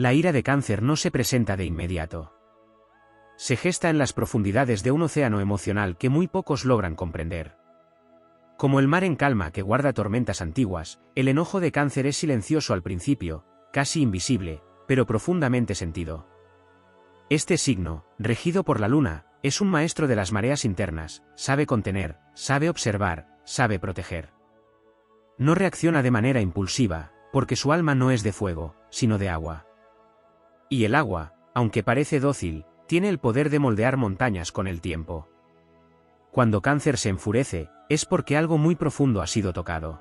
La ira de Cáncer no se presenta de inmediato. Se gesta en las profundidades de un océano emocional que muy pocos logran comprender. Como el mar en calma que guarda tormentas antiguas, el enojo de Cáncer es silencioso al principio, casi invisible, pero profundamente sentido. Este signo, regido por la luna, es un maestro de las mareas internas, sabe contener, sabe observar, sabe proteger. No reacciona de manera impulsiva, porque su alma no es de fuego, sino de agua. Y el agua, aunque parece dócil, tiene el poder de moldear montañas con el tiempo. Cuando Cáncer se enfurece, es porque algo muy profundo ha sido tocado.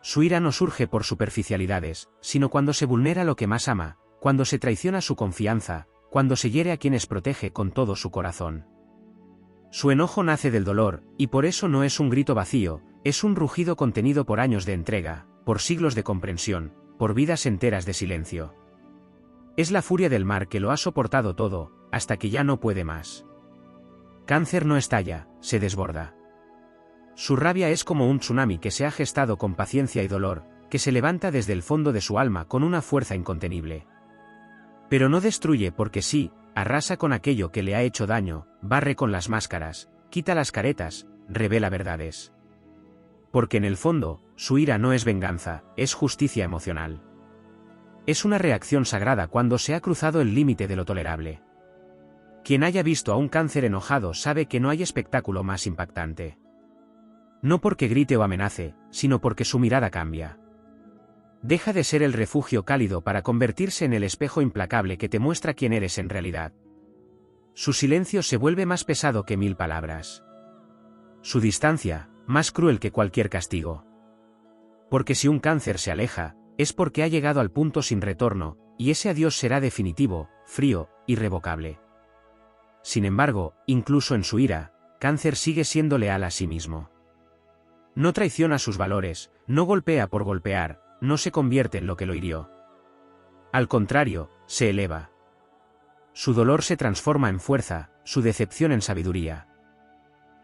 Su ira no surge por superficialidades, sino cuando se vulnera lo que más ama, cuando se traiciona su confianza, cuando se hiere a quienes protege con todo su corazón. Su enojo nace del dolor, y por eso no es un grito vacío, es un rugido contenido por años de entrega, por siglos de comprensión, por vidas enteras de silencio. Es la furia del mar que lo ha soportado todo, hasta que ya no puede más. Cáncer no estalla, se desborda. Su rabia es como un tsunami que se ha gestado con paciencia y dolor, que se levanta desde el fondo de su alma con una fuerza incontenible. Pero no destruye porque sí, arrasa con aquello que le ha hecho daño, barre con las máscaras, quita las caretas, revela verdades. Porque en el fondo, su ira no es venganza, es justicia emocional. Es una reacción sagrada cuando se ha cruzado el límite de lo tolerable. Quien haya visto a un Cáncer enojado sabe que no hay espectáculo más impactante. No porque grite o amenace, sino porque su mirada cambia. Deja de ser el refugio cálido para convertirse en el espejo implacable que te muestra quién eres en realidad. Su silencio se vuelve más pesado que 1000 palabras. Su distancia, más cruel que cualquier castigo. Porque si un Cáncer se aleja, es porque ha llegado al punto sin retorno, y ese adiós será definitivo, frío, irrevocable. Sin embargo, incluso en su ira, Cáncer sigue siendo leal a sí mismo. No traiciona sus valores, no golpea por golpear, no se convierte en lo que lo hirió. Al contrario, se eleva. Su dolor se transforma en fuerza, su decepción en sabiduría.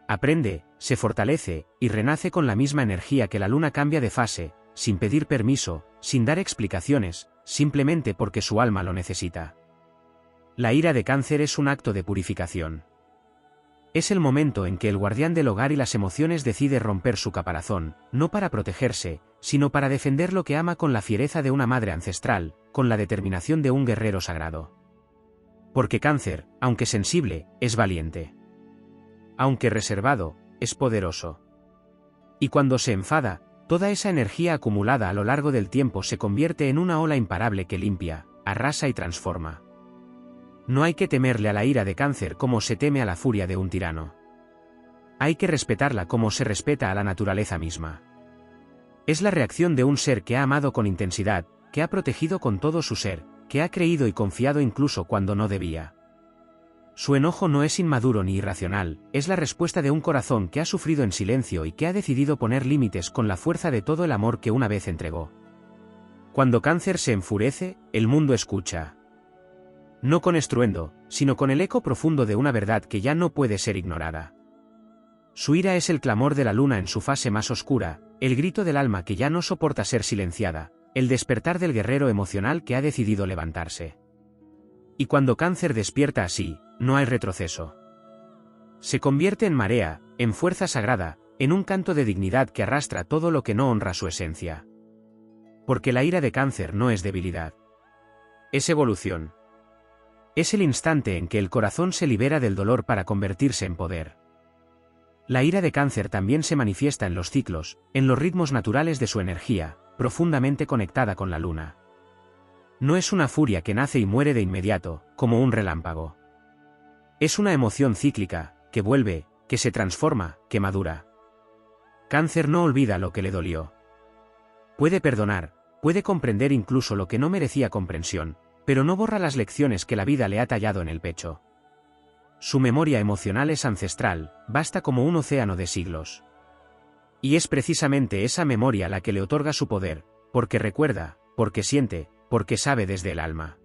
Aprende, se fortalece, y renace con la misma energía que la luna cambia de fase, sin pedir permiso, sin dar explicaciones, simplemente porque su alma lo necesita. La ira de Cáncer es un acto de purificación. Es el momento en que el guardián del hogar y las emociones decide romper su caparazón, no para protegerse, sino para defender lo que ama con la fiereza de una madre ancestral, con la determinación de un guerrero sagrado. Porque Cáncer, aunque sensible, es valiente. Aunque reservado, es poderoso. Y cuando se enfada, toda esa energía acumulada a lo largo del tiempo se convierte en una ola imparable que limpia, arrasa y transforma. No hay que temerle a la ira de Cáncer como se teme a la furia de un tirano. Hay que respetarla como se respeta a la naturaleza misma. Es la reacción de un ser que ha amado con intensidad, que ha protegido con todo su ser, que ha creído y confiado incluso cuando no debía. Su enojo no es inmaduro ni irracional, es la respuesta de un corazón que ha sufrido en silencio y que ha decidido poner límites con la fuerza de todo el amor que una vez entregó. Cuando Cáncer se enfurece, el mundo escucha. No con estruendo, sino con el eco profundo de una verdad que ya no puede ser ignorada. Su ira es el clamor de la luna en su fase más oscura, el grito del alma que ya no soporta ser silenciada, el despertar del guerrero emocional que ha decidido levantarse. Y cuando Cáncer despierta así, no hay retroceso. Se convierte en marea, en fuerza sagrada, en un canto de dignidad que arrastra todo lo que no honra su esencia. Porque la ira de Cáncer no es debilidad. Es evolución. Es el instante en que el corazón se libera del dolor para convertirse en poder. La ira de Cáncer también se manifiesta en los ciclos, en los ritmos naturales de su energía, profundamente conectada con la luna. No es una furia que nace y muere de inmediato, como un relámpago. Es una emoción cíclica, que vuelve, que se transforma, que madura. Cáncer no olvida lo que le dolió. Puede perdonar, puede comprender incluso lo que no merecía comprensión, pero no borra las lecciones que la vida le ha tallado en el pecho. Su memoria emocional es ancestral, vasta como un océano de siglos. Y es precisamente esa memoria la que le otorga su poder, porque recuerda, porque siente, porque sabe desde el alma.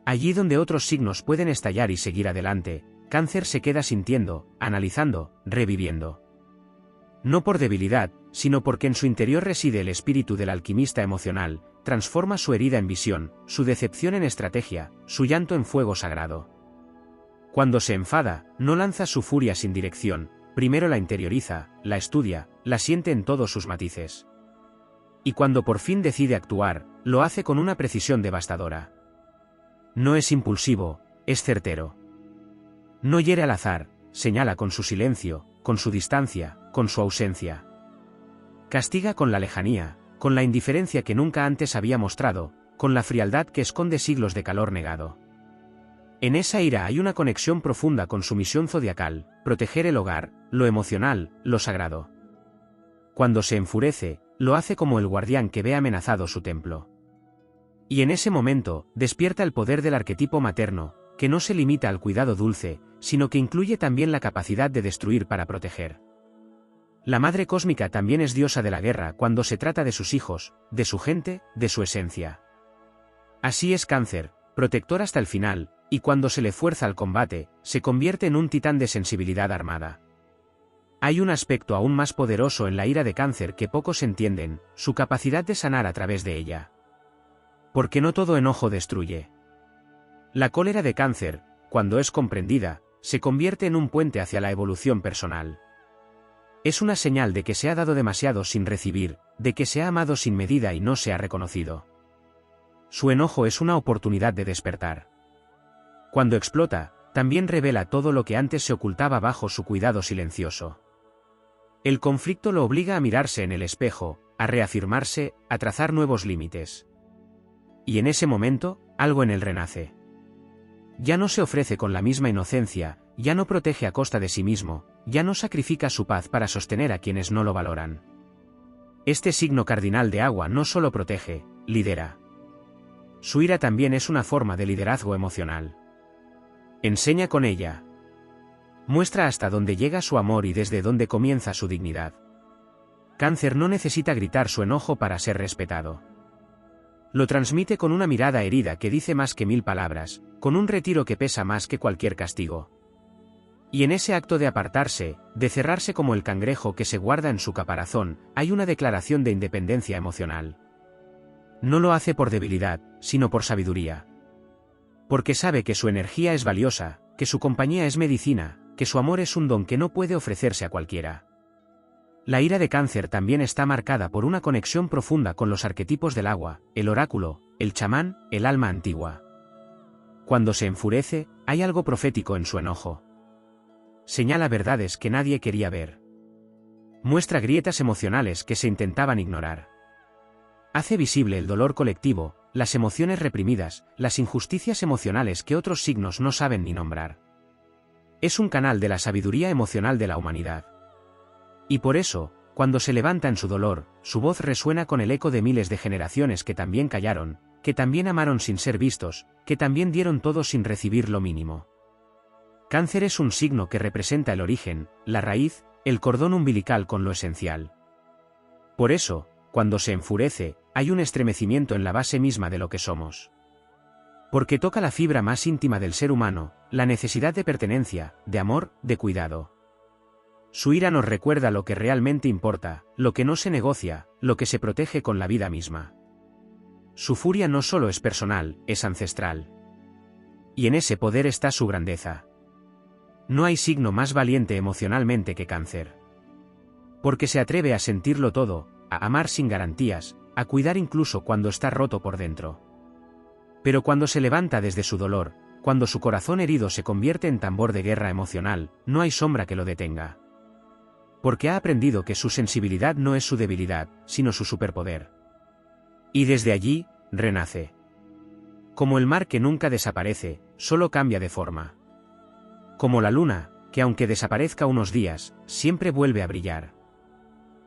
Allí donde otros signos pueden estallar y seguir adelante, Cáncer se queda sintiendo, analizando, reviviendo. No por debilidad, sino porque en su interior reside el espíritu del alquimista emocional, transforma su herida en visión, su decepción en estrategia, su llanto en fuego sagrado. Cuando se enfada, no lanza su furia sin dirección, primero la interioriza, la estudia, la siente en todos sus matices. Y cuando por fin decide actuar, lo hace con una precisión devastadora. No es impulsivo, es certero. No hiere al azar, señala con su silencio, con su distancia, con su ausencia. Castiga con la lejanía, con la indiferencia que nunca antes había mostrado, con la frialdad que esconde siglos de calor negado. En esa ira hay una conexión profunda con su misión zodiacal, proteger el hogar, lo emocional, lo sagrado. Cuando se enfurece, lo hace como el guardián que ve amenazado su templo. Y en ese momento, despierta el poder del arquetipo materno, que no se limita al cuidado dulce, sino que incluye también la capacidad de destruir para proteger. La Madre Cósmica también es diosa de la guerra cuando se trata de sus hijos, de su gente, de su esencia. Así es Cáncer, protector hasta el final, y cuando se le fuerza al combate, se convierte en un titán de sensibilidad armada. Hay un aspecto aún más poderoso en la ira de Cáncer que pocos entienden, su capacidad de sanar a través de ella. Porque no todo enojo destruye. La cólera de Cáncer, cuando es comprendida, se convierte en un puente hacia la evolución personal. Es una señal de que se ha dado demasiado sin recibir, de que se ha amado sin medida y no se ha reconocido. Su enojo es una oportunidad de despertar. Cuando explota, también revela todo lo que antes se ocultaba bajo su cuidado silencioso. El conflicto lo obliga a mirarse en el espejo, a reafirmarse, a trazar nuevos límites. Y en ese momento, algo en él renace. Ya no se ofrece con la misma inocencia, ya no protege a costa de sí mismo, ya no sacrifica su paz para sostener a quienes no lo valoran. Este signo cardinal de agua no solo protege, lidera. Su ira también es una forma de liderazgo emocional. Enseña con ella. Muestra hasta dónde llega su amor y desde dónde comienza su dignidad. Cáncer no necesita gritar su enojo para ser respetado. Lo transmite con una mirada herida que dice más que 1000 palabras, con un retiro que pesa más que cualquier castigo. Y en ese acto de apartarse, de cerrarse como el cangrejo que se guarda en su caparazón, hay una declaración de independencia emocional. No lo hace por debilidad, sino por sabiduría. Porque sabe que su energía es valiosa, que su compañía es medicina, que su amor es un don que no puede ofrecerse a cualquiera. La ira de Cáncer también está marcada por una conexión profunda con los arquetipos del agua, el oráculo, el chamán, el alma antigua. Cuando se enfurece, hay algo profético en su enojo. Señala verdades que nadie quería ver. Muestra grietas emocionales que se intentaban ignorar. Hace visible el dolor colectivo, las emociones reprimidas, las injusticias emocionales que otros signos no saben ni nombrar. Es un canal de la sabiduría emocional de la humanidad. Y por eso, cuando se levanta en su dolor, su voz resuena con el eco de miles de generaciones que también callaron, que también amaron sin ser vistos, que también dieron todo sin recibir lo mínimo. Cáncer es un signo que representa el origen, la raíz, el cordón umbilical con lo esencial. Por eso, cuando se enfurece, hay un estremecimiento en la base misma de lo que somos. Porque toca la fibra más íntima del ser humano, la necesidad de pertenencia, de amor, de cuidado. Su ira nos recuerda lo que realmente importa, lo que no se negocia, lo que se protege con la vida misma. Su furia no solo es personal, es ancestral. Y en ese poder está su grandeza. No hay signo más valiente emocionalmente que Cáncer. Porque se atreve a sentirlo todo, a amar sin garantías, a cuidar incluso cuando está roto por dentro. Pero cuando se levanta desde su dolor, cuando su corazón herido se convierte en tambor de guerra emocional, no hay sombra que lo detenga. Porque ha aprendido que su sensibilidad no es su debilidad, sino su superpoder. Y desde allí, renace. Como el mar que nunca desaparece, solo cambia de forma. Como la luna, que aunque desaparezca unos días, siempre vuelve a brillar.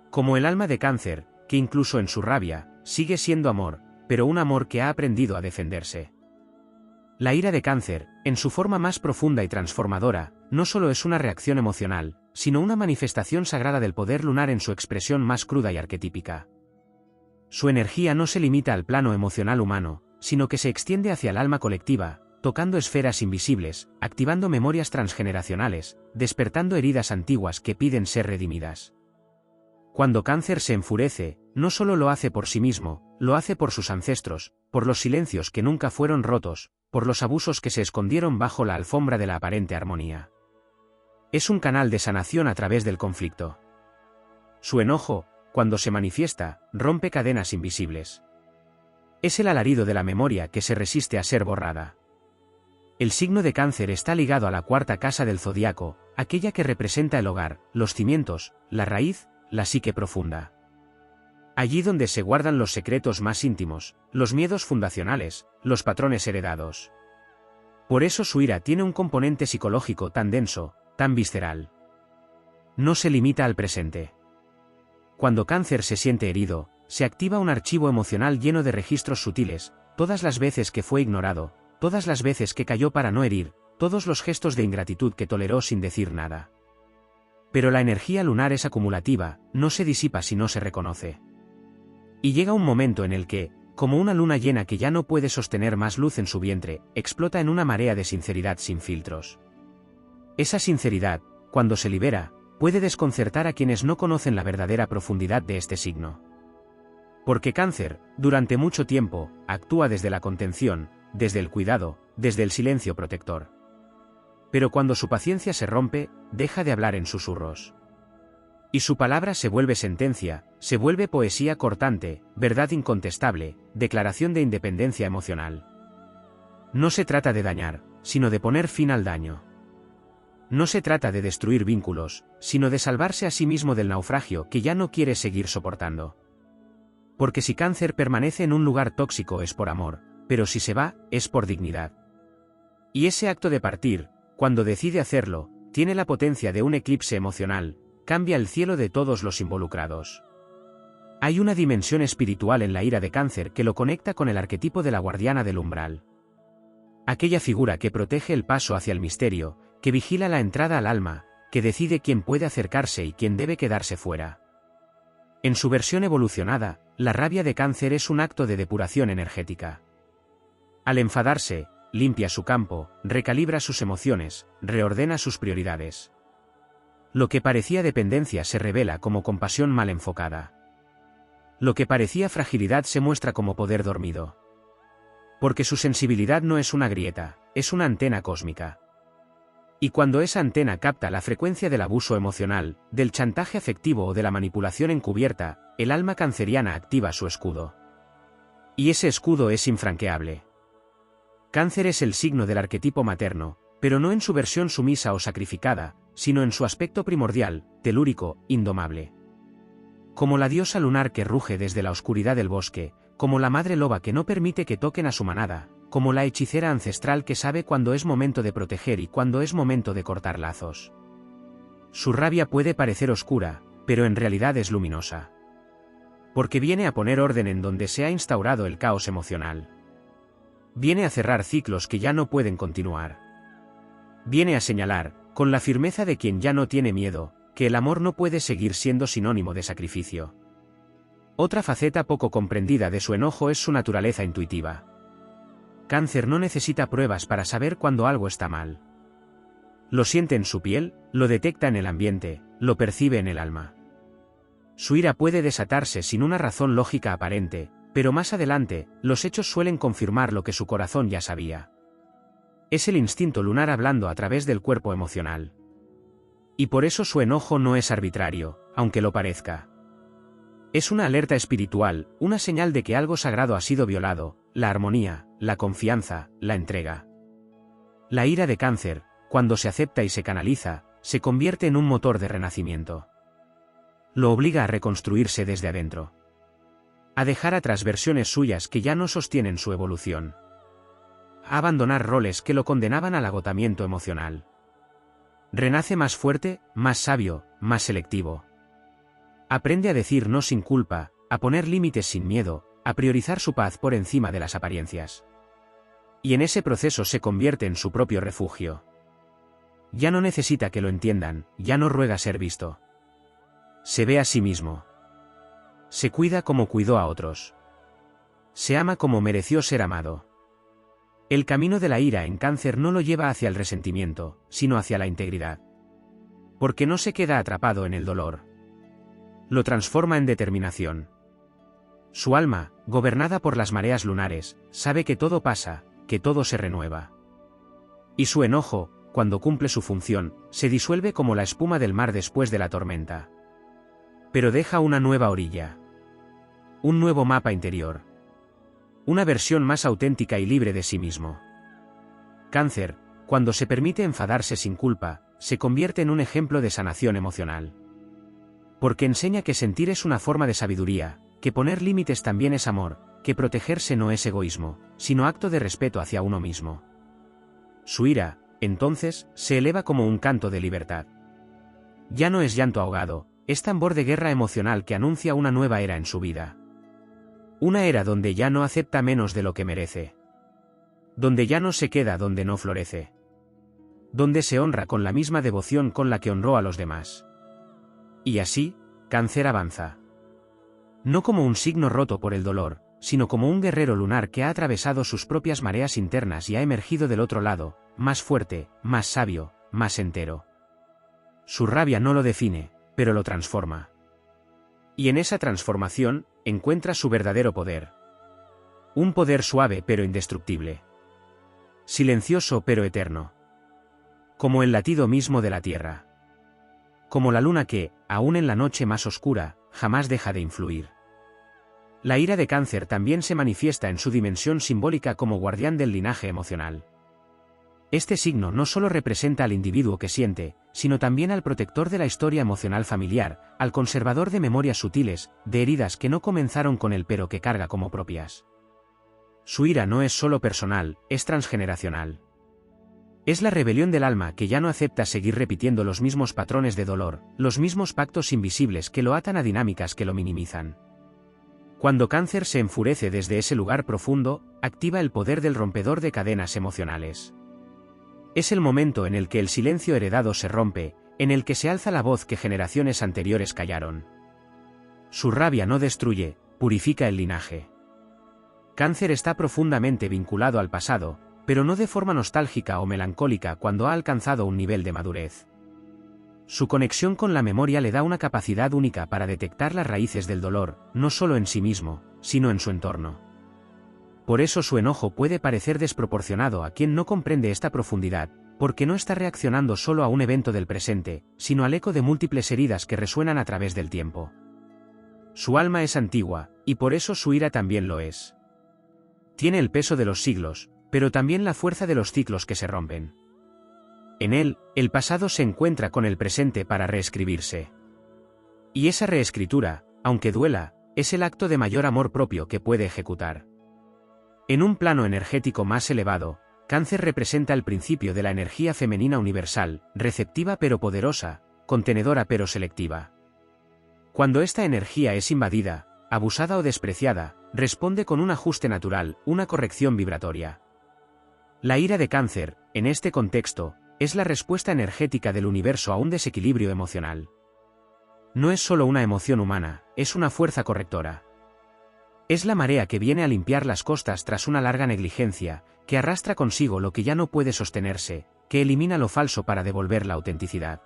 Como el alma de Cáncer, que incluso en su rabia, sigue siendo amor, pero un amor que ha aprendido a defenderse. La ira de Cáncer, en su forma más profunda y transformadora, no solo es una reacción emocional, sino una manifestación sagrada del poder lunar en su expresión más cruda y arquetípica. Su energía no se limita al plano emocional humano, sino que se extiende hacia el alma colectiva, tocando esferas invisibles, activando memorias transgeneracionales, despertando heridas antiguas que piden ser redimidas. Cuando Cáncer se enfurece, no solo lo hace por sí mismo, lo hace por sus ancestros, por los silencios que nunca fueron rotos, por los abusos que se escondieron bajo la alfombra de la aparente armonía. Es un canal de sanación a través del conflicto. Su enojo, cuando se manifiesta, rompe cadenas invisibles. Es el alarido de la memoria que se resiste a ser borrada. El signo de Cáncer está ligado a la cuarta casa del zodiaco, aquella que representa el hogar, los cimientos, la raíz, la psique profunda. Allí donde se guardan los secretos más íntimos, los miedos fundacionales, los patrones heredados. Por eso su ira tiene un componente psicológico tan denso, tan visceral. No se limita al presente. Cuando Cáncer se siente herido, se activa un archivo emocional lleno de registros sutiles, todas las veces que fue ignorado, todas las veces que cayó para no herir, todos los gestos de ingratitud que toleró sin decir nada. Pero la energía lunar es acumulativa, no se disipa si no se reconoce. Y llega un momento en el que, como una luna llena que ya no puede sostener más luz en su vientre, explota en una marea de sinceridad sin filtros. Esa sinceridad, cuando se libera, puede desconcertar a quienes no conocen la verdadera profundidad de este signo. Porque Cáncer, durante mucho tiempo, actúa desde la contención, desde el cuidado, desde el silencio protector. Pero cuando su paciencia se rompe, deja de hablar en susurros. Y su palabra se vuelve sentencia, se vuelve poesía cortante, verdad incontestable, declaración de independencia emocional. No se trata de dañar, sino de poner fin al daño. No se trata de destruir vínculos, sino de salvarse a sí mismo del naufragio que ya no quiere seguir soportando. Porque si Cáncer permanece en un lugar tóxico es por amor, pero si se va, es por dignidad. Y ese acto de partir, cuando decide hacerlo, tiene la potencia de un eclipse emocional, cambia el cielo de todos los involucrados. Hay una dimensión espiritual en la ira de Cáncer que lo conecta con el arquetipo de la guardiana del umbral. Aquella figura que protege el paso hacia el misterio, que vigila la entrada al alma, que decide quién puede acercarse y quién debe quedarse fuera. En su versión evolucionada, la rabia de Cáncer es un acto de depuración energética. Al enfadarse, limpia su campo, recalibra sus emociones, reordena sus prioridades. Lo que parecía dependencia se revela como compasión mal enfocada. Lo que parecía fragilidad se muestra como poder dormido. Porque su sensibilidad no es una grieta, es una antena cósmica. Y cuando esa antena capta la frecuencia del abuso emocional, del chantaje afectivo o de la manipulación encubierta, el alma canceriana activa su escudo. Y ese escudo es infranqueable. Cáncer es el signo del arquetipo materno, pero no en su versión sumisa o sacrificada, sino en su aspecto primordial, telúrico, indomable. Como la diosa lunar que ruge desde la oscuridad del bosque, como la madre loba que no permite que toquen a su manada, como la hechicera ancestral que sabe cuándo es momento de proteger y cuándo es momento de cortar lazos. Su rabia puede parecer oscura, pero en realidad es luminosa. Porque viene a poner orden en donde se ha instaurado el caos emocional. Viene a cerrar ciclos que ya no pueden continuar. Viene a señalar, con la firmeza de quien ya no tiene miedo, que el amor no puede seguir siendo sinónimo de sacrificio. Otra faceta poco comprendida de su enojo es su naturaleza intuitiva. Cáncer no necesita pruebas para saber cuando algo está mal. Lo siente en su piel, lo detecta en el ambiente, lo percibe en el alma. Su ira puede desatarse sin una razón lógica aparente, pero más adelante, los hechos suelen confirmar lo que su corazón ya sabía. Es el instinto lunar hablando a través del cuerpo emocional. Y por eso su enojo no es arbitrario, aunque lo parezca. Es una alerta espiritual, una señal de que algo sagrado ha sido violado, la armonía, la confianza, la entrega. La ira de Cáncer, cuando se acepta y se canaliza, se convierte en un motor de renacimiento. Lo obliga a reconstruirse desde adentro. A dejar atrás versiones suyas que ya no sostienen su evolución. A abandonar roles que lo condenaban al agotamiento emocional. Renace más fuerte, más sabio, más selectivo. Aprende a decir no sin culpa, a poner límites sin miedo, a priorizar su paz por encima de las apariencias. Y en ese proceso se convierte en su propio refugio. Ya no necesita que lo entiendan, ya no ruega ser visto. Se ve a sí mismo. Se cuida como cuidó a otros. Se ama como mereció ser amado. El camino de la ira en Cáncer no lo lleva hacia el resentimiento, sino hacia la integridad. Porque no se queda atrapado en el dolor. Lo transforma en determinación. Su alma, gobernada por las mareas lunares, sabe que todo pasa, que todo se renueva. Y su enojo, cuando cumple su función, se disuelve como la espuma del mar después de la tormenta. Pero deja una nueva orilla. Un nuevo mapa interior. Una versión más auténtica y libre de sí mismo. Cáncer, cuando se permite enfadarse sin culpa, se convierte en un ejemplo de sanación emocional. Porque enseña que sentir es una forma de sabiduría, que poner límites también es amor, que protegerse no es egoísmo, sino acto de respeto hacia uno mismo. Su ira, entonces, se eleva como un canto de libertad. Ya no es llanto ahogado, es tambor de guerra emocional que anuncia una nueva era en su vida. Una era donde ya no acepta menos de lo que merece. Donde ya no se queda donde no florece. Donde se honra con la misma devoción con la que honró a los demás. Y así, Cáncer avanza. No como un signo roto por el dolor, sino como un guerrero lunar que ha atravesado sus propias mareas internas y ha emergido del otro lado, más fuerte, más sabio, más entero. Su rabia no lo define, pero lo transforma. Y en esa transformación, encuentra su verdadero poder. Un poder suave pero indestructible. Silencioso pero eterno. Como el latido mismo de la tierra. Como la luna que, aún en la noche más oscura, jamás deja de influir. La ira de Cáncer también se manifiesta en su dimensión simbólica como guardián del linaje emocional. Este signo no solo representa al individuo que siente, sino también al protector de la historia emocional familiar, al conservador de memorias sutiles, de heridas que no comenzaron con él pero que carga como propias. Su ira no es solo personal, es transgeneracional. Es la rebelión del alma que ya no acepta seguir repitiendo los mismos patrones de dolor, los mismos pactos invisibles que lo atan a dinámicas que lo minimizan. Cuando Cáncer se enfurece desde ese lugar profundo, activa el poder del rompedor de cadenas emocionales. Es el momento en el que el silencio heredado se rompe, en el que se alza la voz que generaciones anteriores callaron. Su rabia no destruye, purifica el linaje. Cáncer está profundamente vinculado al pasado, pero no de forma nostálgica o melancólica cuando ha alcanzado un nivel de madurez. Su conexión con la memoria le da una capacidad única para detectar las raíces del dolor, no solo en sí mismo, sino en su entorno. Por eso su enojo puede parecer desproporcionado a quien no comprende esta profundidad, porque no está reaccionando solo a un evento del presente, sino al eco de múltiples heridas que resuenan a través del tiempo. Su alma es antigua, y por eso su ira también lo es. Tiene el peso de los siglos, pero también la fuerza de los ciclos que se rompen. En él, el pasado se encuentra con el presente para reescribirse. Y esa reescritura, aunque duela, es el acto de mayor amor propio que puede ejecutar. En un plano energético más elevado, Cáncer representa el principio de la energía femenina universal, receptiva pero poderosa, contenedora pero selectiva. Cuando esta energía es invadida, abusada o despreciada, responde con un ajuste natural, una corrección vibratoria. La ira de Cáncer, en este contexto, es la respuesta energética del universo a un desequilibrio emocional. No es solo una emoción humana, es una fuerza correctora. Es la marea que viene a limpiar las costas tras una larga negligencia, que arrastra consigo lo que ya no puede sostenerse, que elimina lo falso para devolver la autenticidad.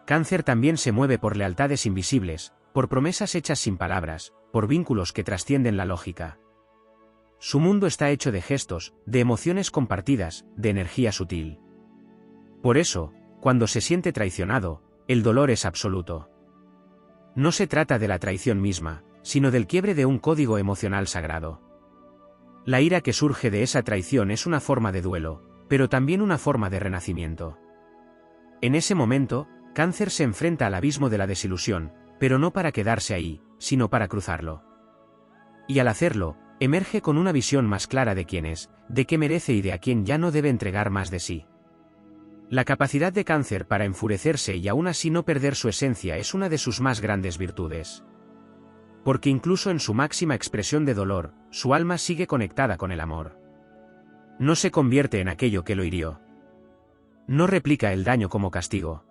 Cáncer también se mueve por lealtades invisibles, por promesas hechas sin palabras, por vínculos que trascienden la lógica. Su mundo está hecho de gestos, de emociones compartidas, de energía sutil. Por eso, cuando se siente traicionado, el dolor es absoluto. No se trata de la traición misma, sino del quiebre de un código emocional sagrado. La ira que surge de esa traición es una forma de duelo, pero también una forma de renacimiento. En ese momento, Cáncer se enfrenta al abismo de la desilusión, pero no para quedarse ahí, sino para cruzarlo. Y al hacerlo, emerge con una visión más clara de quién es, de qué merece y de a quién ya no debe entregar más de sí. La capacidad de Cáncer para enfurecerse y aún así no perder su esencia es una de sus más grandes virtudes. Porque incluso en su máxima expresión de dolor, su alma sigue conectada con el amor. No se convierte en aquello que lo hirió. No replica el daño como castigo.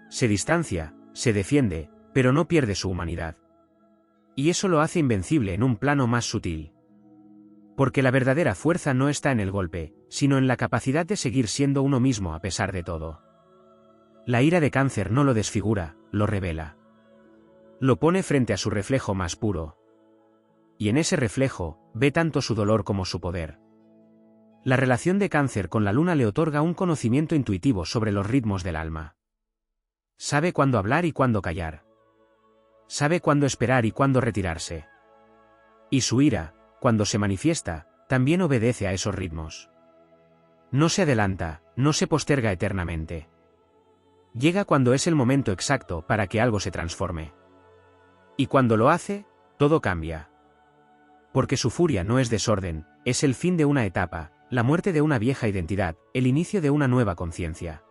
Se distancia, se defiende, pero no pierde su humanidad. Y eso lo hace invencible en un plano más sutil. Porque la verdadera fuerza no está en el golpe, sino en la capacidad de seguir siendo uno mismo a pesar de todo. La ira de Cáncer no lo desfigura, lo revela. Lo pone frente a su reflejo más puro. y en ese reflejo, ve tanto su dolor como su poder. La relación de Cáncer con la luna le otorga un conocimiento intuitivo sobre los ritmos del alma. Sabe cuándo hablar y cuándo callar. Sabe cuándo esperar y cuándo retirarse. Y su ira, cuando se manifiesta, también obedece a esos ritmos. No se adelanta, no se posterga eternamente. Llega cuando es el momento exacto para que algo se transforme. Y cuando lo hace, todo cambia. Porque su furia no es desorden, es el fin de una etapa, la muerte de una vieja identidad, el inicio de una nueva conciencia.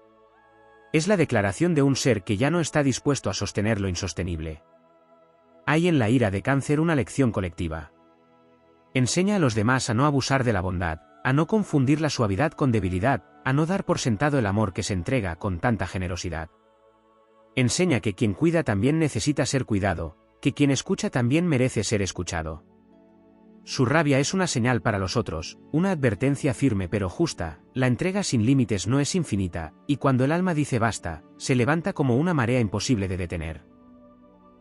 Es la declaración de un ser que ya no está dispuesto a sostener lo insostenible. Hay en la ira de Cáncer una lección colectiva. Enseña a los demás a no abusar de la bondad, a no confundir la suavidad con debilidad, a no dar por sentado el amor que se entrega con tanta generosidad. Enseña que quien cuida también necesita ser cuidado, que quien escucha también merece ser escuchado. Su rabia es una señal para los otros, una advertencia firme pero justa, la entrega sin límites no es infinita, y cuando el alma dice basta, se levanta como una marea imposible de detener.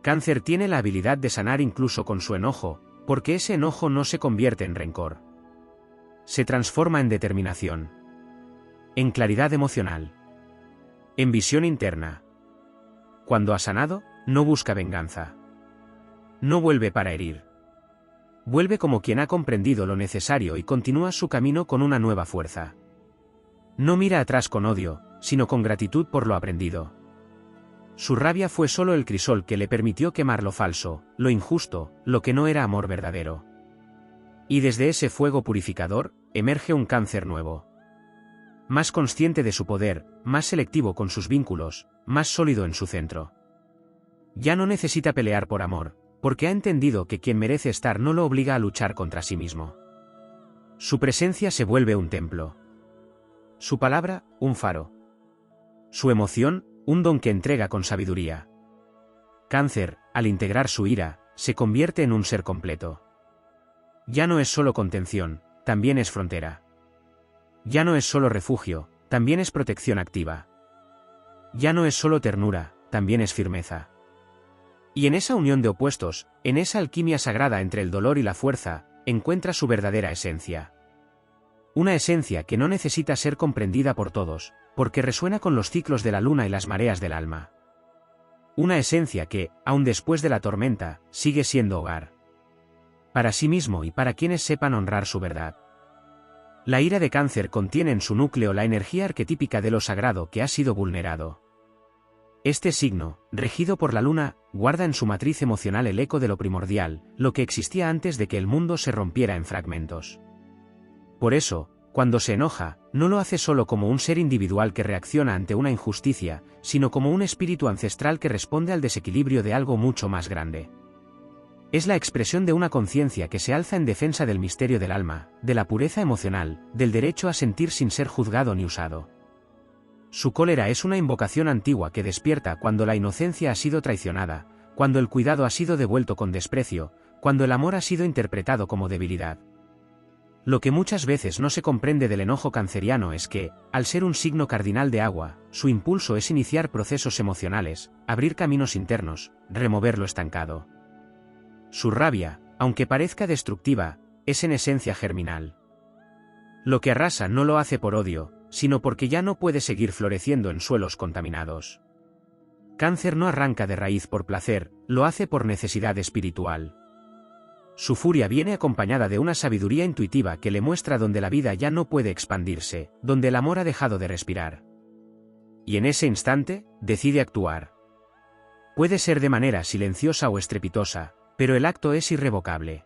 Cáncer tiene la habilidad de sanar incluso con su enojo, porque ese enojo no se convierte en rencor. Se transforma en determinación. En claridad emocional. En visión interna. Cuando ha sanado, no busca venganza. No vuelve para herir. Vuelve como quien ha comprendido lo necesario y continúa su camino con una nueva fuerza. No mira atrás con odio, sino con gratitud por lo aprendido. Su rabia fue solo el crisol que le permitió quemar lo falso, lo injusto, lo que no era amor verdadero. Y desde ese fuego purificador, emerge un Cáncer nuevo. Más consciente de su poder, más selectivo con sus vínculos, más sólido en su centro. Ya no necesita pelear por amor, porque ha entendido que quien merece estar no lo obliga a luchar contra sí mismo. Su presencia se vuelve un templo. Su palabra, un faro. Su emoción, un don que entrega con sabiduría. Cáncer, al integrar su ira, se convierte en un ser completo. Ya no es solo contención, también es frontera. Ya no es solo refugio, también es protección activa. Ya no es solo ternura, también es firmeza. Y en esa unión de opuestos, en esa alquimia sagrada entre el dolor y la fuerza, encuentra su verdadera esencia. Una esencia que no necesita ser comprendida por todos, porque resuena con los ciclos de la luna y las mareas del alma. Una esencia que, aun después de la tormenta, sigue siendo hogar. Para sí mismo y para quienes sepan honrar su verdad. La ira de Cáncer contiene en su núcleo la energía arquetípica de lo sagrado que ha sido vulnerado. Este signo, regido por la luna, guarda en su matriz emocional el eco de lo primordial, lo que existía antes de que el mundo se rompiera en fragmentos. Por eso, cuando se enoja, no lo hace solo como un ser individual que reacciona ante una injusticia, sino como un espíritu ancestral que responde al desequilibrio de algo mucho más grande. Es la expresión de una conciencia que se alza en defensa del misterio del alma, de la pureza emocional, del derecho a sentir sin ser juzgado ni usado. Su cólera es una invocación antigua que despierta cuando la inocencia ha sido traicionada, cuando el cuidado ha sido devuelto con desprecio, cuando el amor ha sido interpretado como debilidad. Lo que muchas veces no se comprende del enojo canceriano es que, al ser un signo cardinal de agua, su impulso es iniciar procesos emocionales, abrir caminos internos, remover lo estancado. Su rabia, aunque parezca destructiva, es en esencia germinal. Lo que arrasa no lo hace por odio, sino porque ya no puede seguir floreciendo en suelos contaminados. Cáncer no arranca de raíz por placer, lo hace por necesidad espiritual. Su furia viene acompañada de una sabiduría intuitiva que le muestra donde la vida ya no puede expandirse, donde el amor ha dejado de respirar. Y en ese instante, decide actuar. Puede ser de manera silenciosa o estrepitosa, pero el acto es irrevocable.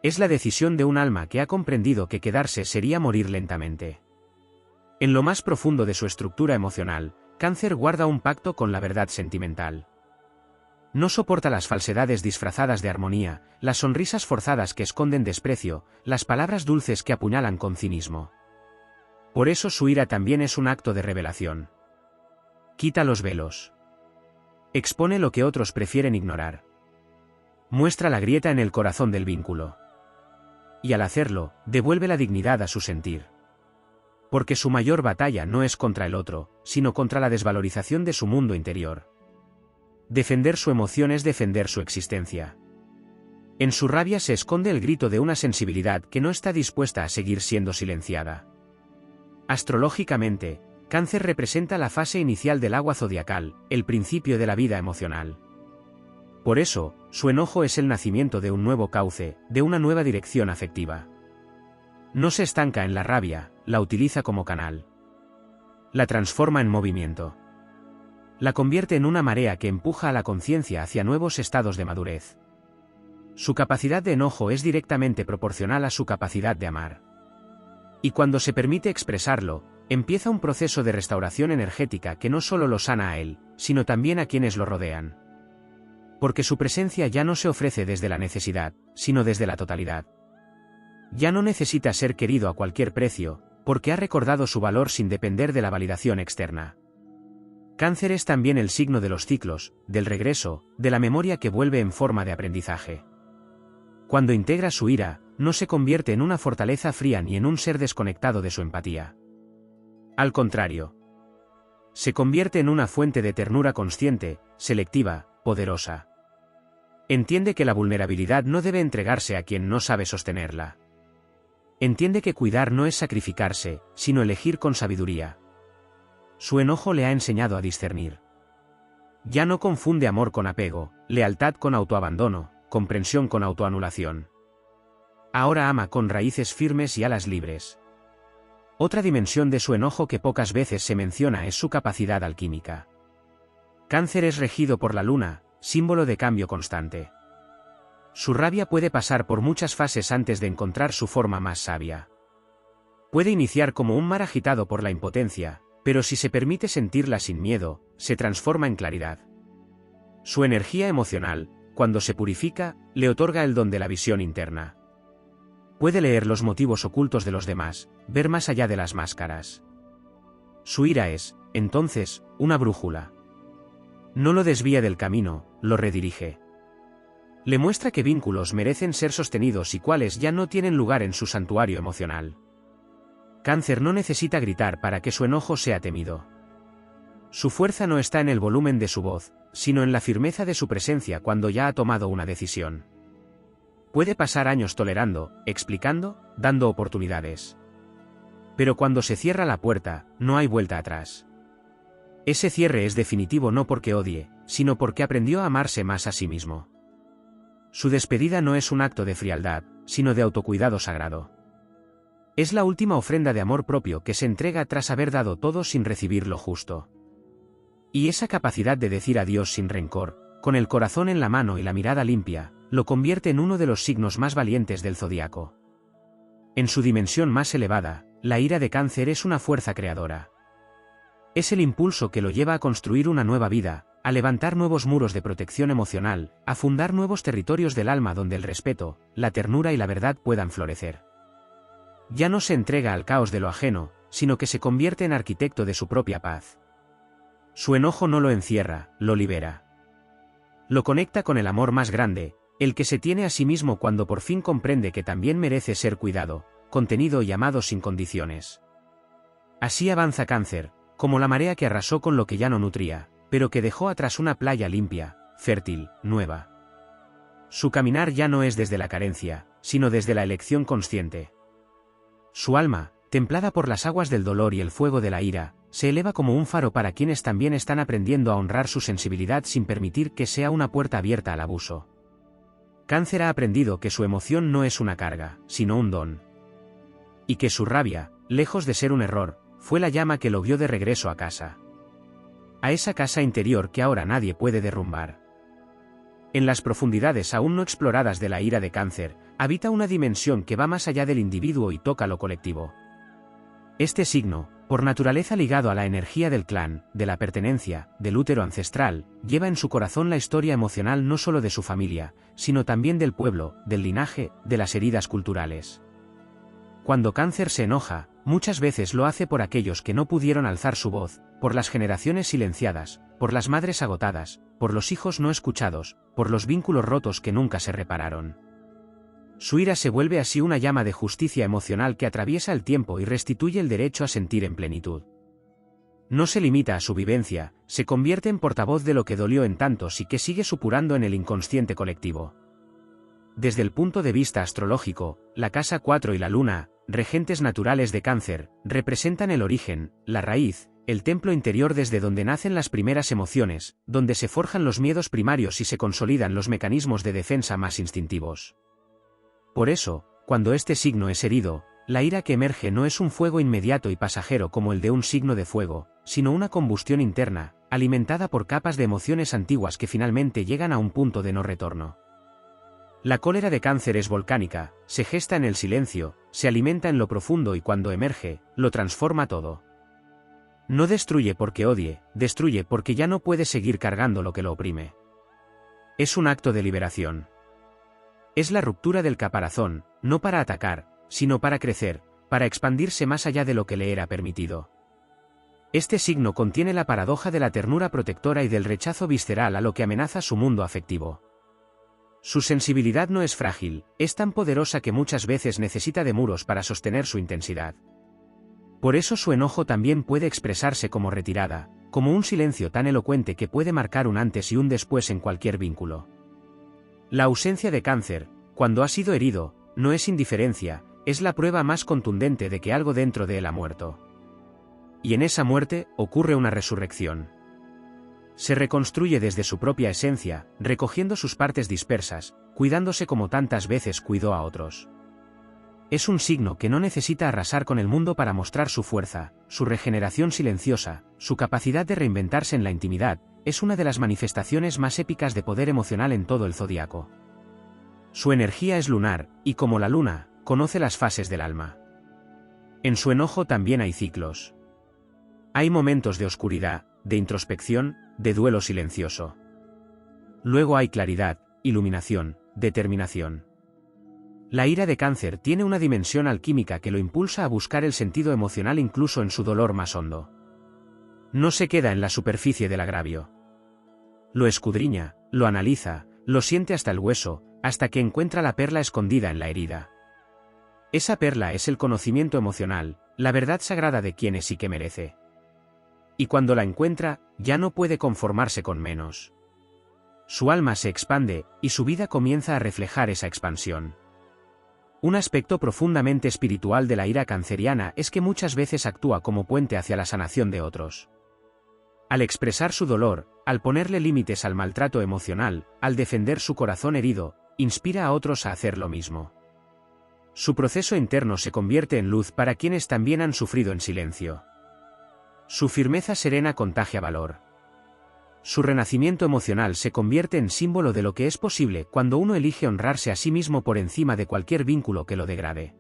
Es la decisión de un alma que ha comprendido que quedarse sería morir lentamente. En lo más profundo de su estructura emocional, Cáncer guarda un pacto con la verdad sentimental. No soporta las falsedades disfrazadas de armonía, las sonrisas forzadas que esconden desprecio, las palabras dulces que apuñalan con cinismo. Por eso su ira también es un acto de revelación. Quita los velos. Expone lo que otros prefieren ignorar. Muestra la grieta en el corazón del vínculo. Y al hacerlo, devuelve la dignidad a su sentir. Porque su mayor batalla no es contra el otro, sino contra la desvalorización de su mundo interior. Defender su emoción es defender su existencia. En su rabia se esconde el grito de una sensibilidad que no está dispuesta a seguir siendo silenciada. Astrológicamente, Cáncer representa la fase inicial del agua zodiacal, el principio de la vida emocional. Por eso, su enojo es el nacimiento de un nuevo cauce, de una nueva dirección afectiva. No se estanca en la rabia, la utiliza como canal. La transforma en movimiento. La convierte en una marea que empuja a la conciencia hacia nuevos estados de madurez. Su capacidad de enojo es directamente proporcional a su capacidad de amar. Y cuando se permite expresarlo, empieza un proceso de restauración energética que no solo lo sana a él, sino también a quienes lo rodean. Porque su presencia ya no se ofrece desde la necesidad, sino desde la totalidad. Ya no necesita ser querido a cualquier precio, porque ha recordado su valor sin depender de la validación externa. Cáncer es también el signo de los ciclos, del regreso, de la memoria que vuelve en forma de aprendizaje. Cuando integra su ira, no se convierte en una fortaleza fría ni en un ser desconectado de su empatía. Al contrario, se convierte en una fuente de ternura consciente, selectiva, poderosa. Entiende que la vulnerabilidad no debe entregarse a quien no sabe sostenerla. Entiende que cuidar no es sacrificarse, sino elegir con sabiduría. Su enojo le ha enseñado a discernir. Ya no confunde amor con apego, lealtad con autoabandono, comprensión con autoanulación. Ahora ama con raíces firmes y alas libres. Otra dimensión de su enojo que pocas veces se menciona es su capacidad alquímica. Cáncer es regido por la luna, símbolo de cambio constante. Su rabia puede pasar por muchas fases antes de encontrar su forma más sabia. Puede iniciar como un mar agitado por la impotencia, pero si se permite sentirla sin miedo, se transforma en claridad. Su energía emocional, cuando se purifica, le otorga el don de la visión interna. Puede leer los motivos ocultos de los demás, ver más allá de las máscaras. Su ira es, entonces, una brújula. No lo desvía del camino, lo redirige. Le muestra qué vínculos merecen ser sostenidos y cuáles ya no tienen lugar en su santuario emocional. Cáncer no necesita gritar para que su enojo sea temido. Su fuerza no está en el volumen de su voz, sino en la firmeza de su presencia cuando ya ha tomado una decisión. Puede pasar años tolerando, explicando, dando oportunidades. Pero cuando se cierra la puerta, no hay vuelta atrás. Ese cierre es definitivo no porque odie, sino porque aprendió a amarse más a sí mismo. Su despedida no es un acto de frialdad, sino de autocuidado sagrado. Es la última ofrenda de amor propio que se entrega tras haber dado todo sin recibir lo justo. Y esa capacidad de decir adiós sin rencor, con el corazón en la mano y la mirada limpia, lo convierte en uno de los signos más valientes del zodiaco. En su dimensión más elevada, la ira de Cáncer es una fuerza creadora. Es el impulso que lo lleva a construir una nueva vida, a levantar nuevos muros de protección emocional, a fundar nuevos territorios del alma donde el respeto, la ternura y la verdad puedan florecer. Ya no se entrega al caos de lo ajeno, sino que se convierte en arquitecto de su propia paz. Su enojo no lo encierra, lo libera. Lo conecta con el amor más grande, el que se tiene a sí mismo cuando por fin comprende que también merece ser cuidado, contenido y amado sin condiciones. Así avanza Cáncer, como la marea que arrasó con lo que ya no nutría, pero que dejó atrás una playa limpia, fértil, nueva. Su caminar ya no es desde la carencia, sino desde la elección consciente. Su alma, templada por las aguas del dolor y el fuego de la ira, se eleva como un faro para quienes también están aprendiendo a honrar su sensibilidad sin permitir que sea una puerta abierta al abuso. Cáncer ha aprendido que su emoción no es una carga, sino un don. Y que su rabia, lejos de ser un error, fue la llama que lo guió de regreso a casa. A esa casa interior que ahora nadie puede derrumbar. En las profundidades aún no exploradas de la ira de Cáncer, habita una dimensión que va más allá del individuo y toca lo colectivo. Este signo, por naturaleza ligado a la energía del clan, de la pertenencia, del útero ancestral, lleva en su corazón la historia emocional no solo de su familia, sino también del pueblo, del linaje, de las heridas culturales. Cuando Cáncer se enoja, muchas veces lo hace por aquellos que no pudieron alzar su voz, por las generaciones silenciadas, por las madres agotadas, por los hijos no escuchados, por los vínculos rotos que nunca se repararon. Su ira se vuelve así una llama de justicia emocional que atraviesa el tiempo y restituye el derecho a sentir en plenitud. No se limita a su vivencia, se convierte en portavoz de lo que dolió en tantos y que sigue supurando en el inconsciente colectivo. desde el punto de vista astrológico, la casa 4 y la luna, regentes naturales de Cáncer, representan el origen, la raíz, el templo interior desde donde nacen las primeras emociones, donde se forjan los miedos primarios y se consolidan los mecanismos de defensa más instintivos. Por eso, cuando este signo es herido, la ira que emerge no es un fuego inmediato y pasajero como el de un signo de fuego, sino una combustión interna, alimentada por capas de emociones antiguas que finalmente llegan a un punto de no retorno. La cólera de Cáncer es volcánica, se gesta en el silencio, se alimenta en lo profundo y cuando emerge, lo transforma todo. No destruye porque odie, destruye porque ya no puede seguir cargando lo que lo oprime. Es un acto de liberación. Es la ruptura del caparazón, no para atacar, sino para crecer, para expandirse más allá de lo que le era permitido. Este signo contiene la paradoja de la ternura protectora y del rechazo visceral a lo que amenaza su mundo afectivo. Su sensibilidad no es frágil, es tan poderosa que muchas veces necesita de muros para sostener su intensidad. Por eso su enojo también puede expresarse como retirada, como un silencio tan elocuente que puede marcar un antes y un después en cualquier vínculo. La ausencia de Cáncer, cuando ha sido herido, no es indiferencia, es la prueba más contundente de que algo dentro de él ha muerto. Y en esa muerte ocurre una resurrección. Se reconstruye desde su propia esencia, recogiendo sus partes dispersas, cuidándose como tantas veces cuidó a otros. Es un signo que no necesita arrasar con el mundo para mostrar su fuerza, su regeneración silenciosa, su capacidad de reinventarse en la intimidad, es una de las manifestaciones más épicas de poder emocional en todo el zodiaco. Su energía es lunar, y como la luna, conoce las fases del alma. En su enojo también hay ciclos. Hay momentos de oscuridad, de introspección, de duelo silencioso. Luego hay claridad, iluminación, determinación. La ira de Cáncer tiene una dimensión alquímica que lo impulsa a buscar el sentido emocional incluso en su dolor más hondo. No se queda en la superficie del agravio. Lo escudriña, lo analiza, lo siente hasta el hueso, hasta que encuentra la perla escondida en la herida. Esa perla es el conocimiento emocional, la verdad sagrada de quién es y qué merece. Y cuando la encuentra, ya no puede conformarse con menos. Su alma se expande, y su vida comienza a reflejar esa expansión. Un aspecto profundamente espiritual de la ira canceriana es que muchas veces actúa como puente hacia la sanación de otros. Al expresar su dolor, al ponerle límites al maltrato emocional, al defender su corazón herido, inspira a otros a hacer lo mismo. Su proceso interno se convierte en luz para quienes también han sufrido en silencio. Su firmeza serena contagia valor. Su renacimiento emocional se convierte en símbolo de lo que es posible cuando uno elige honrarse a sí mismo por encima de cualquier vínculo que lo degrade.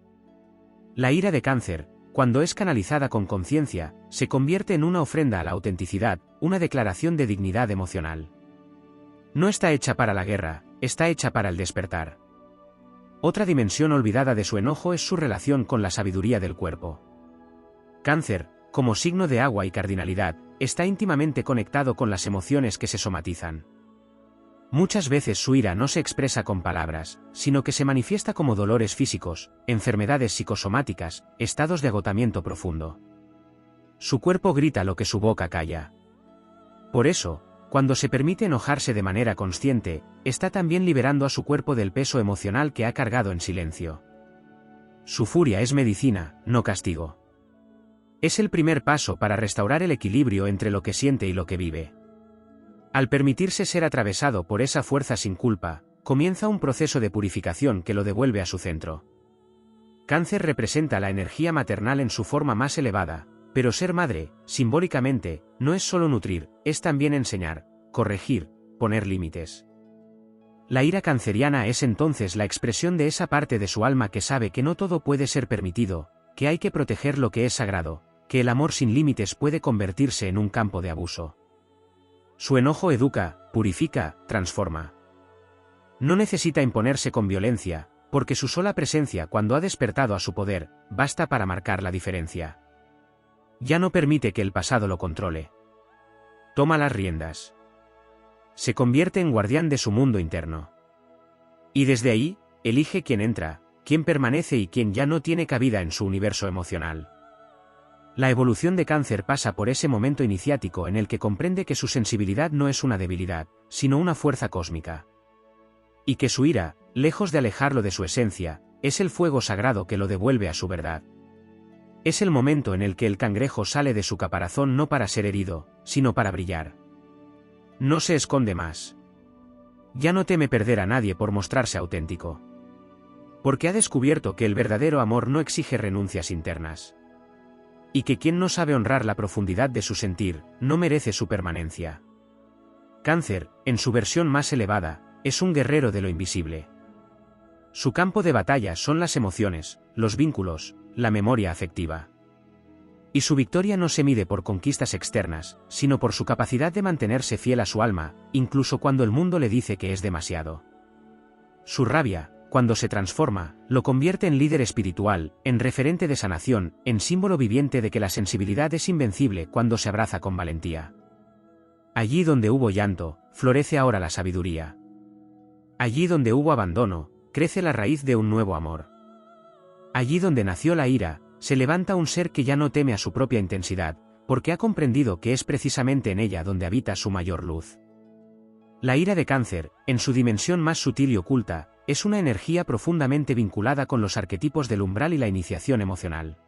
La ira de Cáncer, cuando es canalizada con conciencia, se convierte en una ofrenda a la autenticidad, una declaración de dignidad emocional. No está hecha para la guerra, está hecha para el despertar. Otra dimensión olvidada de su enojo es su relación con la sabiduría del cuerpo. Cáncer, como signo de agua y cardinalidad, está íntimamente conectado con las emociones que se somatizan. Muchas veces su ira no se expresa con palabras, sino que se manifiesta como dolores físicos, enfermedades psicosomáticas, estados de agotamiento profundo. Su cuerpo grita lo que su boca calla. Por eso, cuando se permite enojarse de manera consciente, está también liberando a su cuerpo del peso emocional que ha cargado en silencio. Su furia es medicina, no castigo. Es el primer paso para restaurar el equilibrio entre lo que siente y lo que vive. Al permitirse ser atravesado por esa fuerza sin culpa, comienza un proceso de purificación que lo devuelve a su centro. Cáncer representa la energía maternal en su forma más elevada, pero ser madre, simbólicamente, no es solo nutrir, es también enseñar, corregir, poner límites. La ira canceriana es entonces la expresión de esa parte de su alma que sabe que no todo puede ser permitido, que hay que proteger lo que es sagrado, que el amor sin límites puede convertirse en un campo de abuso. Su enojo educa, purifica, transforma. No necesita imponerse con violencia, porque su sola presencia cuando ha despertado a su poder, basta para marcar la diferencia. Ya no permite que el pasado lo controle. Toma las riendas. Se convierte en guardián de su mundo interno. Y desde ahí, elige quién entra, quién permanece y quién ya no tiene cabida en su universo emocional. La evolución de Cáncer pasa por ese momento iniciático en el que comprende que su sensibilidad no es una debilidad, sino una fuerza cósmica. Y que su ira, lejos de alejarlo de su esencia, es el fuego sagrado que lo devuelve a su verdad. Es el momento en el que el cangrejo sale de su caparazón no para ser herido, sino para brillar. No se esconde más. Ya no teme perder a nadie por mostrarse auténtico. Porque ha descubierto que el verdadero amor no exige renuncias internas. Y que quien no sabe honrar la profundidad de su sentir, no merece su permanencia. Cáncer, en su versión más elevada, es un guerrero de lo invisible. Su campo de batalla son las emociones, los vínculos, la memoria afectiva. Y su victoria no se mide por conquistas externas, sino por su capacidad de mantenerse fiel a su alma, incluso cuando el mundo le dice que es demasiado. Su rabia, cuando se transforma, lo convierte en líder espiritual, en referente de sanación, en símbolo viviente de que la sensibilidad es invencible cuando se abraza con valentía. Allí donde hubo llanto, florece ahora la sabiduría. Allí donde hubo abandono, crece la raíz de un nuevo amor. Allí donde nació la ira, se levanta un ser que ya no teme a su propia intensidad, porque ha comprendido que es precisamente en ella donde habita su mayor luz. La ira de Cáncer, en su dimensión más sutil y oculta, es una energía profundamente vinculada con los arquetipos del umbral y la iniciación emocional.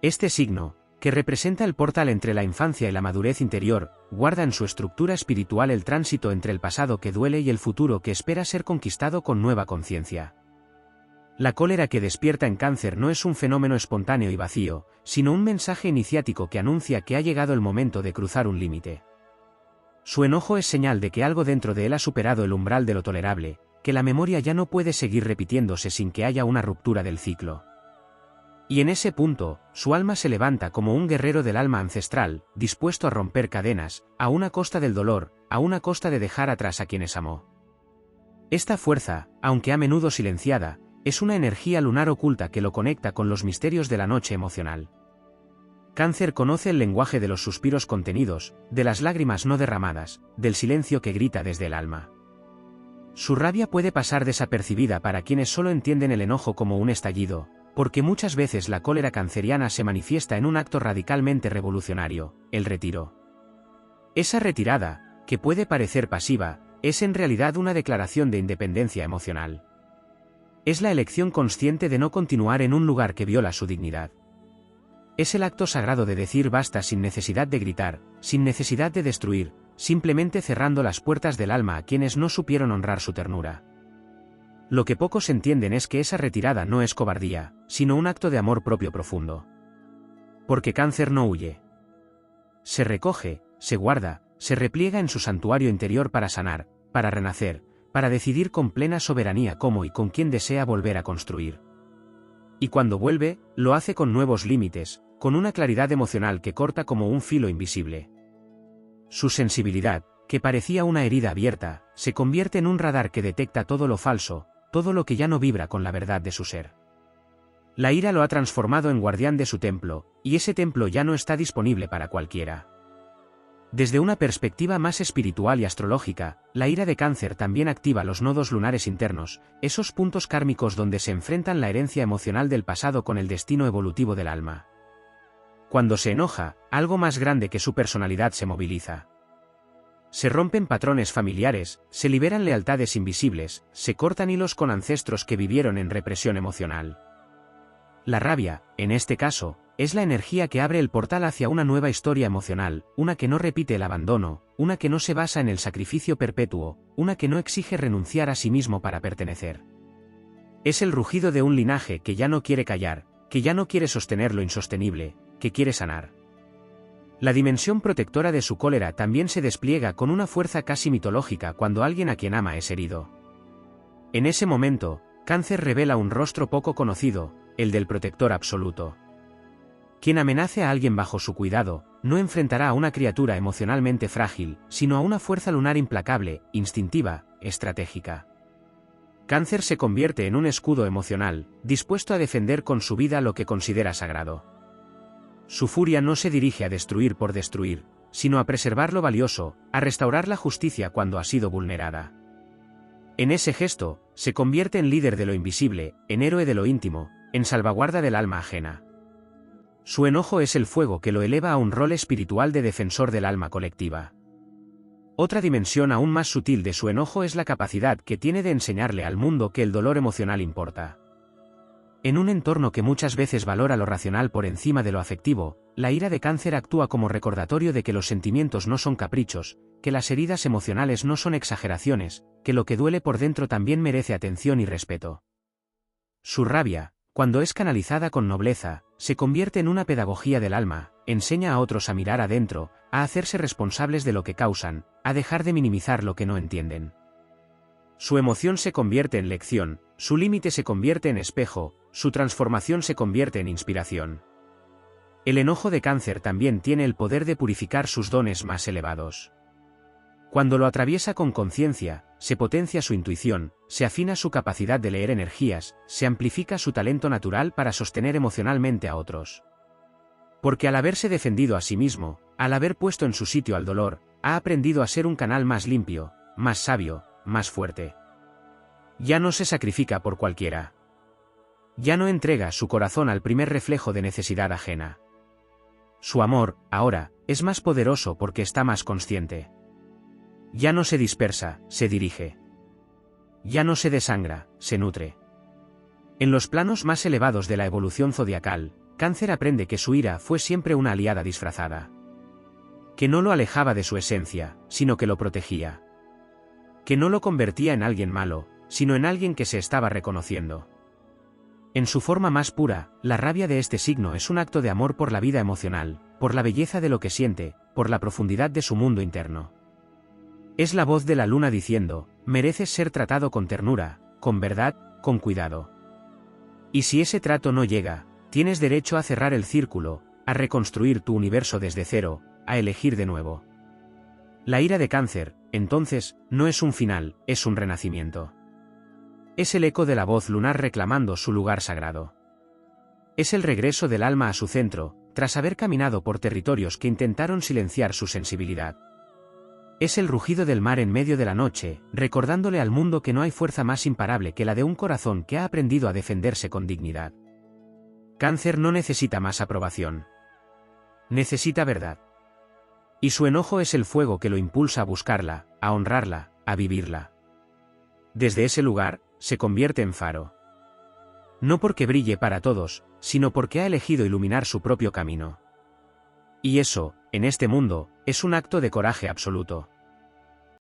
Este signo, que representa el portal entre la infancia y la madurez interior, guarda en su estructura espiritual el tránsito entre el pasado que duele y el futuro que espera ser conquistado con nueva conciencia. La cólera que despierta en Cáncer no es un fenómeno espontáneo y vacío, sino un mensaje iniciático que anuncia que ha llegado el momento de cruzar un límite. Su enojo es señal de que algo dentro de él ha superado el umbral de lo tolerable, que la memoria ya no puede seguir repitiéndose sin que haya una ruptura del ciclo. Y en ese punto, su alma se levanta como un guerrero del alma ancestral, dispuesto a romper cadenas, a una costa del dolor, a una costa de dejar atrás a quienes amó. Esta fuerza, aunque a menudo silenciada, es una energía lunar oculta que lo conecta con los misterios de la noche emocional. Cáncer conoce el lenguaje de los suspiros contenidos, de las lágrimas no derramadas, del silencio que grita desde el alma. Su rabia puede pasar desapercibida para quienes solo entienden el enojo como un estallido, porque muchas veces la cólera canceriana se manifiesta en un acto radicalmente revolucionario, el retiro. Esa retirada, que puede parecer pasiva, es en realidad una declaración de independencia emocional. Es la elección consciente de no continuar en un lugar que viola su dignidad. Es el acto sagrado de decir basta sin necesidad de gritar, sin necesidad de destruir, simplemente cerrando las puertas del alma a quienes no supieron honrar su ternura. Lo que pocos entienden es que esa retirada no es cobardía, sino un acto de amor propio profundo. Porque Cáncer no huye. Se recoge, se guarda, se repliega en su santuario interior para sanar, para renacer, para decidir con plena soberanía cómo y con quién desea volver a construir. Y cuando vuelve, lo hace con nuevos límites, con una claridad emocional que corta como un filo invisible. Su sensibilidad, que parecía una herida abierta, se convierte en un radar que detecta todo lo falso, todo lo que ya no vibra con la verdad de su ser. La ira lo ha transformado en guardián de su templo, y ese templo ya no está disponible para cualquiera. Desde una perspectiva más espiritual y astrológica, la ira de Cáncer también activa los nodos lunares internos, esos puntos kármicos donde se enfrentan la herencia emocional del pasado con el destino evolutivo del alma. Cuando se enoja, algo más grande que su personalidad se moviliza. Se rompen patrones familiares, se liberan lealtades invisibles, se cortan hilos con ancestros que vivieron en represión emocional. La rabia, en este caso, es la energía que abre el portal hacia una nueva historia emocional, una que no repite el abandono, una que no se basa en el sacrificio perpetuo, una que no exige renunciar a sí mismo para pertenecer. Es el rugido de un linaje que ya no quiere callar, que ya no quiere sostener lo insostenible, que quiere sanar. La dimensión protectora de su cólera también se despliega con una fuerza casi mitológica cuando alguien a quien ama es herido. En ese momento, Cáncer revela un rostro poco conocido, el del protector absoluto. Quien amenace a alguien bajo su cuidado, no enfrentará a una criatura emocionalmente frágil, sino a una fuerza lunar implacable, instintiva, estratégica. Cáncer se convierte en un escudo emocional, dispuesto a defender con su vida lo que considera sagrado. Su furia no se dirige a destruir por destruir, sino a preservar lo valioso, a restaurar la justicia cuando ha sido vulnerada. En ese gesto, se convierte en líder de lo invisible, en héroe de lo íntimo, en salvaguarda del alma ajena. Su enojo es el fuego que lo eleva a un rol espiritual de defensor del alma colectiva. Otra dimensión aún más sutil de su enojo es la capacidad que tiene de enseñarle al mundo que el dolor emocional importa. En un entorno que muchas veces valora lo racional por encima de lo afectivo, la ira de Cáncer actúa como recordatorio de que los sentimientos no son caprichos, que las heridas emocionales no son exageraciones, que lo que duele por dentro también merece atención y respeto. Su rabia, cuando es canalizada con nobleza, se convierte en una pedagogía del alma, enseña a otros a mirar adentro, a hacerse responsables de lo que causan, a dejar de minimizar lo que no entienden. Su emoción se convierte en lección, su límite se convierte en espejo, su transformación se convierte en inspiración. El enojo de Cáncer también tiene el poder de purificar sus dones más elevados. Cuando lo atraviesa con conciencia, se potencia su intuición, se afina su capacidad de leer energías, se amplifica su talento natural para sostener emocionalmente a otros. Porque al haberse defendido a sí mismo, al haber puesto en su sitio al dolor, ha aprendido a ser un canal más limpio, más sabio, más fuerte. Ya no se sacrifica por cualquiera. Ya no entrega su corazón al primer reflejo de necesidad ajena. Su amor, ahora, es más poderoso porque está más consciente. Ya no se dispersa, se dirige. Ya no se desangra, se nutre. En los planos más elevados de la evolución zodiacal, Cáncer aprende que su ira fue siempre una aliada disfrazada. Que no lo alejaba de su esencia, sino que lo protegía. Que no lo convertía en alguien malo, sino en alguien que se estaba reconociendo. En su forma más pura, la rabia de este signo es un acto de amor por la vida emocional, por la belleza de lo que siente, por la profundidad de su mundo interno. Es la voz de la luna diciendo, mereces ser tratado con ternura, con verdad, con cuidado. Y si ese trato no llega, tienes derecho a cerrar el círculo, a reconstruir tu universo desde cero, a elegir de nuevo. La ira de Cáncer, entonces, no es un final, es un renacimiento. Es el eco de la voz lunar reclamando su lugar sagrado. Es el regreso del alma a su centro, tras haber caminado por territorios que intentaron silenciar su sensibilidad. Es el rugido del mar en medio de la noche, recordándole al mundo que no hay fuerza más imparable que la de un corazón que ha aprendido a defenderse con dignidad. Cáncer no necesita más aprobación. Necesita verdad. Y su enojo es el fuego que lo impulsa a buscarla, a honrarla, a vivirla. Desde ese lugar, se convierte en faro. No porque brille para todos, sino porque ha elegido iluminar su propio camino. Y eso, en este mundo, es un acto de coraje absoluto.